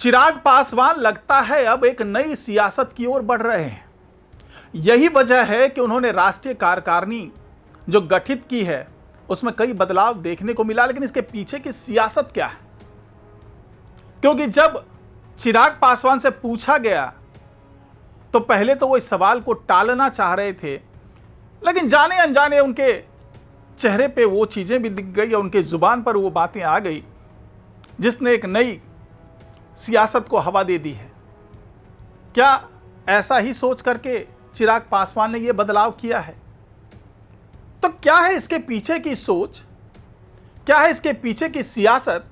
चिराग पासवान लगता है अब एक नई सियासत की ओर बढ़ रहे हैं। यही वजह है कि उन्होंने राष्ट्रीय कार्यकारिणी जो गठित की है उसमें कई बदलाव देखने को मिला, लेकिन इसके पीछे की सियासत क्या है? क्योंकि जब चिराग पासवान से पूछा गया तो पहले तो वो इस सवाल को टालना चाह रहे थे, लेकिन जाने अनजाने उनके चेहरे पे वो चीजें भी दिख गई और उनके जुबान पर वो बातें आ गई जिसने एक नई सियासत को हवा दे दी है। क्या ऐसा ही सोच करके चिराग पासवान ने यह बदलाव किया है? तो क्या है इसके पीछे की सोच, क्या है इसके पीछे की सियासत,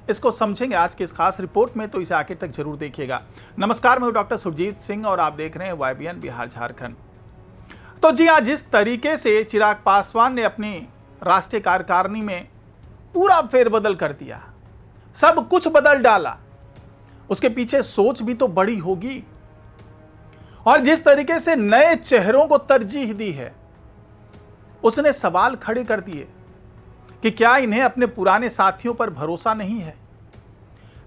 इसको समझेंगे आज की इस खास रिपोर्ट में, तो इसे आखिर तक जरूर देखिएगा। नमस्कार, मैं हूं डॉक्टर सुरजीत सिंह और आप देख रहे हैं YBN बिहार झारखंड। तो जी हाँ, जिस तरीके से चिराग पासवान ने अपनी राष्ट्रीय कार्यकारिणी में पूरा फेरबदल कर दिया, सब कुछ बदल डाला, उसके पीछे सोच भी तो बड़ी होगी। और जिस तरीके से नए चेहरों को तरजीह दी है, उसने सवाल खड़े कर दिए कि क्या इन्हें अपने पुराने साथियों पर भरोसा नहीं है?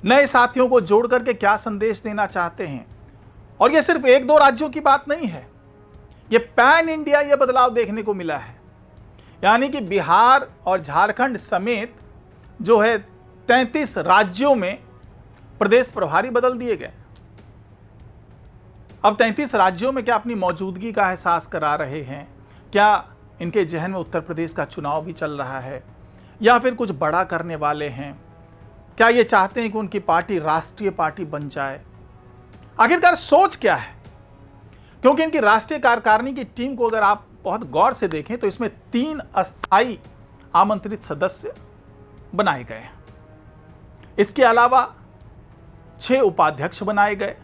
नए साथियों को जोड़ करके क्या संदेश देना चाहते हैं? और यह सिर्फ एक दो राज्यों की बात नहीं है, यह पैन इंडिया यह बदलाव देखने को मिला है। यानी कि बिहार और झारखंड समेत जो है 33 राज्यों में प्रदेश प्रभारी बदल दिए गए। अब 33 राज्यों में क्या अपनी मौजूदगी का एहसास करा रहे हैं? क्या इनके जहन में उत्तर प्रदेश का चुनाव भी चल रहा है, या फिर कुछ बड़ा करने वाले हैं? क्या ये चाहते हैं कि उनकी पार्टी राष्ट्रीय पार्टी बन जाए? आखिरकार सोच क्या है? क्योंकि इनकी राष्ट्रीय कार्यकारिणी की टीम को अगर आप बहुत गौर से देखें तो इसमें 3 अस्थायी आमंत्रित सदस्य बनाए गए। इसके अलावा 6 उपाध्यक्ष बनाए गए,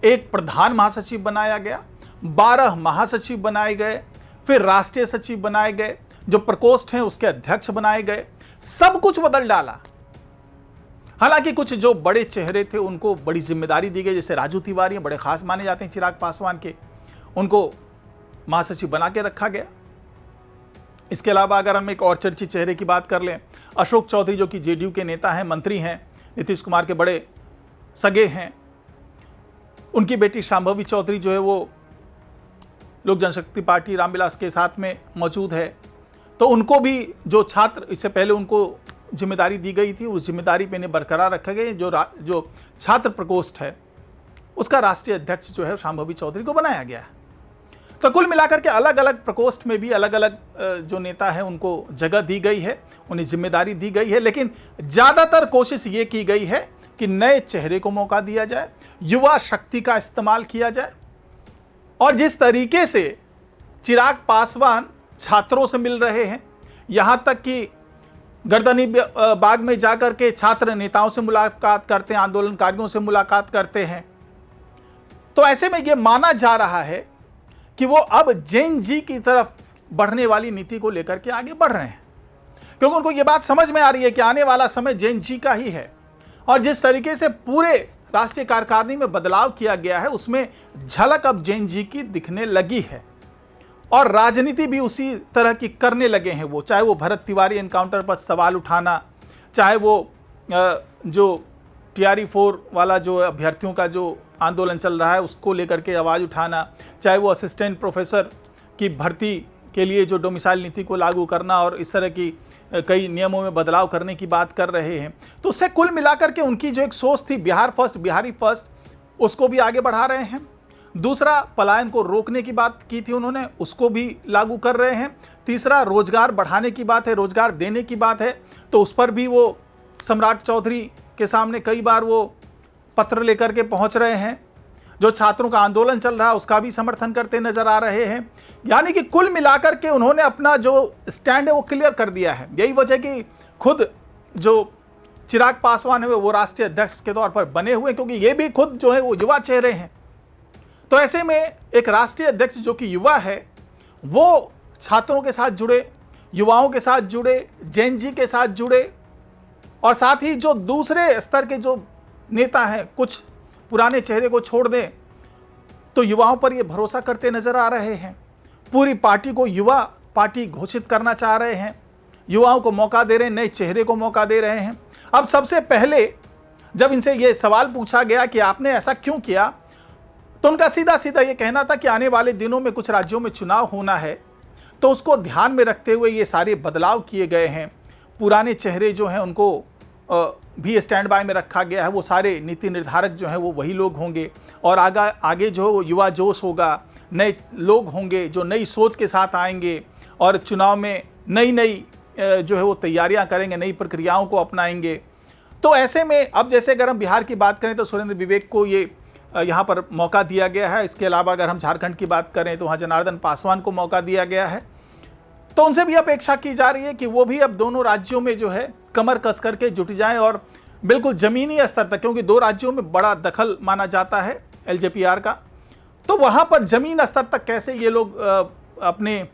1 प्रधान महासचिव बनाया गया, 12 महासचिव बनाए गए, फिर राष्ट्रीय सचिव बनाए गए, जो प्रकोष्ठ हैं उसके अध्यक्ष बनाए गए। सब कुछ बदल डाला। हालांकि कुछ जो बड़े चेहरे थे उनको बड़ी जिम्मेदारी दी गई, जैसे राजू तिवारी बड़े खास माने जाते हैं चिराग पासवान के, उनको महासचिव बना के रखा गया। इसके अलावा अगर हम एक और चर्चित चेहरे की बात कर लें, अशोक चौधरी जो कि जेडीयू के नेता हैं, मंत्री हैं, नीतीश कुमार के बड़े सगे हैं, उनकी बेटी शांभवी चौधरी जो है वो लोक जनशक्ति पार्टी रामविलास के साथ में मौजूद है। तो उनको भी जो छात्र, इससे पहले उनको जिम्मेदारी दी गई थी, उस जिम्मेदारी पे इन्हें बरकरार रखा गया। जो छात्र प्रकोष्ठ है उसका राष्ट्रीय अध्यक्ष जो है शांभवी चौधरी को बनाया गया है। तो कुल मिलाकर के अलग अलग प्रकोष्ठ में भी अलग अलग जो नेता है उनको जगह दी गई है, उन्हें जिम्मेदारी दी गई है, लेकिन ज़्यादातर कोशिश ये की गई है कि नए चेहरे को मौका दिया जाए, युवा शक्ति का इस्तेमाल किया जाए। और जिस तरीके से चिराग पासवान छात्रों से मिल रहे हैं, यहाँ तक कि गर्दनी बाग में जाकर के छात्र नेताओं से मुलाकात करते हैं, आंदोलनकारियों से मुलाकात करते हैं, तो ऐसे में यह माना जा रहा है कि वो अब जेन जी की तरफ बढ़ने वाली नीति को लेकर के आगे बढ़ रहे हैं, क्योंकि उनको ये बात समझ में आ रही है कि आने वाला समय जेन जी का ही है। और जिस तरीके से पूरे राष्ट्रीय कार्यकारिणी में बदलाव किया गया है, उसमें झलक अब जेन जी की दिखने लगी है। और राजनीति भी उसी तरह की करने लगे हैं वो, चाहे वो भरत तिवारी एनकाउंटर पर सवाल उठाना, चाहे वो जो TRE-4 वाला जो अभ्यर्थियों का जो आंदोलन चल रहा है उसको लेकर के आवाज़ उठाना, चाहे वो असिस्टेंट प्रोफेसर की भर्ती के लिए जो डोमिसाइल नीति को लागू करना और इस तरह की कई नियमों में बदलाव करने की बात कर रहे हैं। तो उससे कुल मिलाकर के उनकी जो एक सोच थी बिहार फर्स्ट, बिहारी फर्स्ट, उसको भी आगे बढ़ा रहे हैं। दूसरा, पलायन को रोकने की बात की थी उन्होंने, उसको भी लागू कर रहे हैं। तीसरा, रोजगार बढ़ाने की बात है, रोजगार देने की बात है, तो उस पर भी वो सम्राट चौधरी के सामने कई बार वो पत्र लेकर के पहुंच रहे हैं। जो छात्रों का आंदोलन चल रहा है उसका भी समर्थन करते नजर आ रहे हैं। यानी कि कुल मिलाकर के उन्होंने अपना जो स्टैंड है वो क्लियर कर दिया है। यही वजह कि खुद जो चिराग पासवान है वो राष्ट्रीय अध्यक्ष के तौर पर बने हुए, क्योंकि ये भी खुद जो है वो युवा चेहरे हैं। तो ऐसे में एक राष्ट्रीय अध्यक्ष जो कि युवा है, वो छात्रों के साथ जुड़े, युवाओं के साथ जुड़े, जेन जी के साथ जुड़े, और साथ ही जो दूसरे स्तर के जो नेता हैं, कुछ पुराने चेहरे को छोड़ दें, तो युवाओं पर ये भरोसा करते नजर आ रहे हैं। पूरी पार्टी को युवा पार्टी घोषित करना चाह रहे हैं, युवाओं को मौका दे रहे हैं, नए चेहरे को मौका दे रहे हैं। अब सबसे पहले जब इनसे ये सवाल पूछा गया कि आपने ऐसा क्यों किया, तो उनका सीधा सीधा ये कहना था कि आने वाले दिनों में कुछ राज्यों में चुनाव होना है, तो उसको ध्यान में रखते हुए ये सारे बदलाव किए गए हैं। पुराने चेहरे जो हैं उनको भी स्टैंड बाय में रखा गया है। वो सारे नीति निर्धारक जो हैं वो वही लोग होंगे, और आगे जो युवा जोश होगा, नए लोग होंगे जो नई सोच के साथ आएंगे और चुनाव में नई जो है वो तैयारियां करेंगे, नई प्रक्रियाओं को अपनाएंगे। तो ऐसे में अब जैसे अगर हम बिहार की बात करें तो सुरेंद्र विवेक को ये यहाँ पर मौका दिया गया है। इसके अलावा अगर हम झारखंड की बात करें तो वहाँ जनार्दन पासवान को मौका दिया गया है। तो उनसे भी अपेक्षा की जा रही है कि वो भी अब दोनों राज्यों में जो है कमर कस करके जुट जाएं और बिल्कुल ज़मीनी स्तर तक, क्योंकि 2 राज्यों में बड़ा दखल माना जाता है एलजेपीआर का, तो वहाँ पर ज़मीन स्तर तक कैसे ये लोग अपने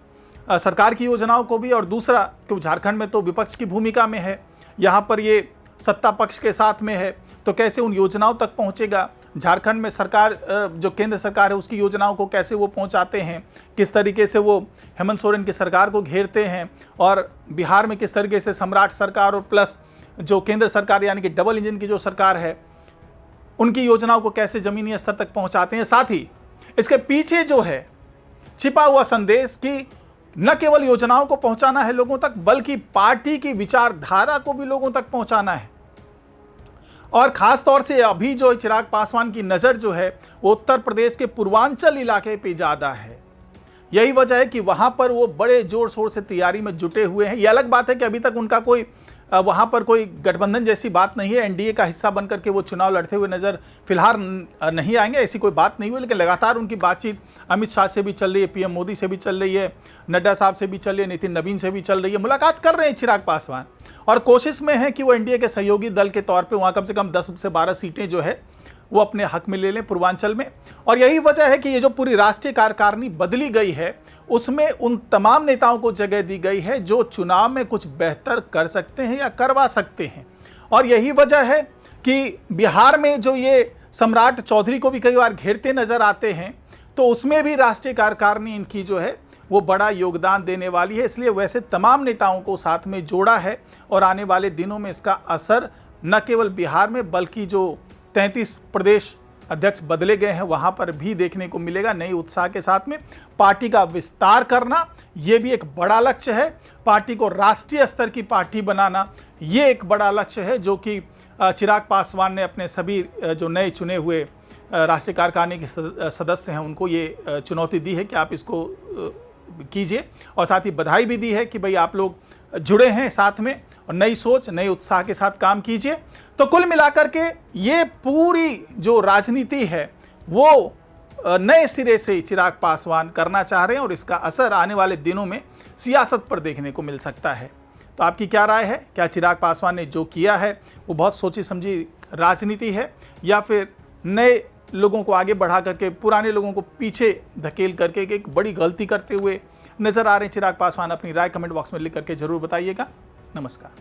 सरकार की योजनाओं को भी, और दूसरा क्योंकि झारखंड में तो विपक्ष की भूमिका में है, यहाँ पर ये सत्ता पक्ष के साथ में है, तो कैसे उन योजनाओं तक पहुँचेगा। झारखंड में सरकार जो केंद्र सरकार है उसकी योजनाओं को कैसे वो पहुंचाते हैं, किस तरीके से वो हेमंत सोरेन की सरकार को घेरते हैं, और बिहार में किस तरीके से सम्राट सरकार और प्लस जो केंद्र सरकार यानी कि डबल इंजन की जो सरकार है उनकी योजनाओं को कैसे ज़मीनी स्तर तक पहुंचाते हैं। साथ ही इसके पीछे जो है छिपा हुआ संदेश कि न केवल योजनाओं को पहुंचाना है लोगों तक, बल्कि पार्टी की विचारधारा को भी लोगों तक पहुंचाना है। और ख़ास तौर से अभी जो चिराग पासवान की नज़र जो है वो उत्तर प्रदेश के पूर्वांचल इलाके पे ज़्यादा है। यही वजह है कि वहाँ पर वो बड़े ज़ोर शोर से तैयारी में जुटे हुए हैं। ये अलग बात है कि अभी तक उनका कोई वहाँ पर कोई गठबंधन जैसी बात नहीं है, एनडीए का हिस्सा बन करके वो चुनाव लड़ते हुए नज़र फिलहाल नहीं आएंगे, ऐसी कोई बात नहीं हुई। लेकिन लगातार उनकी बातचीत अमित शाह से भी चल रही है, पीएम मोदी से भी चल रही है, नड्डा साहब से भी चल रही है, नितिन नवीन से भी चल रही है, मुलाकात कर रहे हैं चिराग पासवान, और कोशिश में है कि वो एनडीए के सहयोगी दल के तौर पर वहाँ कम से कम 10 से 12 सीटें जो है वो अपने हक में ले लें पूर्वांचल में। और यही वजह है कि ये जो पूरी राष्ट्रीय कार्यकारिणी बदली गई है उसमें उन तमाम नेताओं को जगह दी गई है जो चुनाव में कुछ बेहतर कर सकते हैं या करवा सकते हैं। और यही वजह है कि बिहार में जो ये सम्राट चौधरी को भी कई बार घेरते नजर आते हैं, तो उसमें भी राष्ट्रीय कार्यकारिणी इनकी जो है वो बड़ा योगदान देने वाली है। इसलिए वैसे तमाम नेताओं को साथ में जोड़ा है और आने वाले दिनों में इसका असर न केवल बिहार में बल्कि जो 33 प्रदेश अध्यक्ष बदले गए हैं वहां पर भी देखने को मिलेगा। नई उत्साह के साथ में पार्टी का विस्तार करना ये भी एक बड़ा लक्ष्य है। पार्टी को राष्ट्रीय स्तर की पार्टी बनाना ये एक बड़ा लक्ष्य है जो कि चिराग पासवान ने अपने सभी जो नए चुने हुए राष्ट्रीय कार्यकारिणी के सदस्य हैं उनको ये चुनौती दी है कि आप इसको कीजिए, और साथ ही बधाई भी दी है कि भाई आप लोग जुड़े हैं साथ में और नई सोच नए उत्साह के साथ काम कीजिए। तो कुल मिलाकर के ये पूरी जो राजनीति है वो नए सिरे से चिराग पासवान करना चाह रहे हैं और इसका असर आने वाले दिनों में सियासत पर देखने को मिल सकता है। तो आपकी क्या राय है? क्या चिराग पासवान ने जो किया है वो बहुत सोची समझी राजनीति है या फिर नए लोगों को आगे बढ़ा करके पुराने लोगों को पीछे धकेल करके एक बड़ी गलती करते हुए नजर आ रहे हैं चिराग पासवान? अपनी राय कमेंट बॉक्स में लिख करके जरूर बताइएगा। नमस्कार।